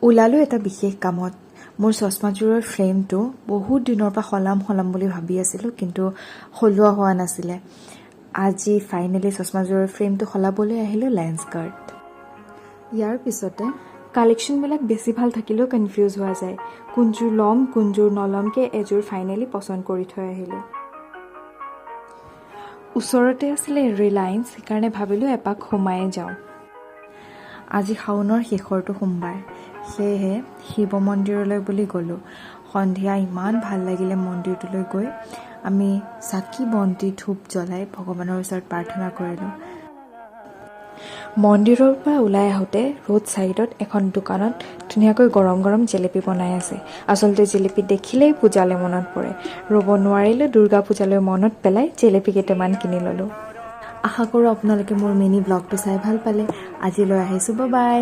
ওলালোঁ এটা বিশেষ কামত। মোৰ চশমাযোৰৰ ফ্ৰেমটো বহুত দিনৰ পৰা সলাম বুলি ভাবি আছিলোঁ, কিন্তু সলোৱা হোৱা নাছিলে। আজি ফাইনেলি চশমাযোৰৰ ফ্ৰেমটো সলাবলৈ আহিলোঁ লেন্সকাৰ্ট। ইয়াৰ পিছতে কালেকশ্যনবিলাক বেছি ভাল থাকিলেও কনফিউজ হোৱা যায়। কোনযোৰ ল'ম কোনযোৰ নল'মকৈ এযোৰ ফাইনেলি পচন্দ কৰি থৈ আহিলোঁ। ওচৰতে আছিলে ৰিলায়েন্স, সেইকাৰণে ভাবিলোঁ এপাক সোমায়ে যাওঁ। আজি শাওনৰ শেষৰটো সোমবাৰ, সেয়েহে শিৱ মন্দিৰলৈ বুলি গ'লোঁ। সন্ধিয়া ইমান ভাল লাগিলে মন্দিৰটোলৈ গৈ। আমি চাকি বন্তি ধূপ জ্বলাই ভগৱানৰ ওচৰত প্ৰাৰ্থনা কৰিলোঁ। মন্দিৰৰ পৰা ওলাই আহোঁতে ৰোড ছাইডত এখন দোকানত ধুনীয়াকৈ গৰম গৰম জেলেপি বনাই আছে। আচলতে জেলেপি দেখিলেই পূজালৈ মনত পৰে। ৰ'ব নোৱাৰিলোঁ, দুৰ্গা পূজালৈ মনত পেলাই জেলেপি কেইটামান কিনি ল'লোঁ। আশা কৰোঁ আপোনালোকে মোৰ মিনি ব্লগটো চাই ভাল পালে। আজিলৈ আহিছোঁ, বাই বাই।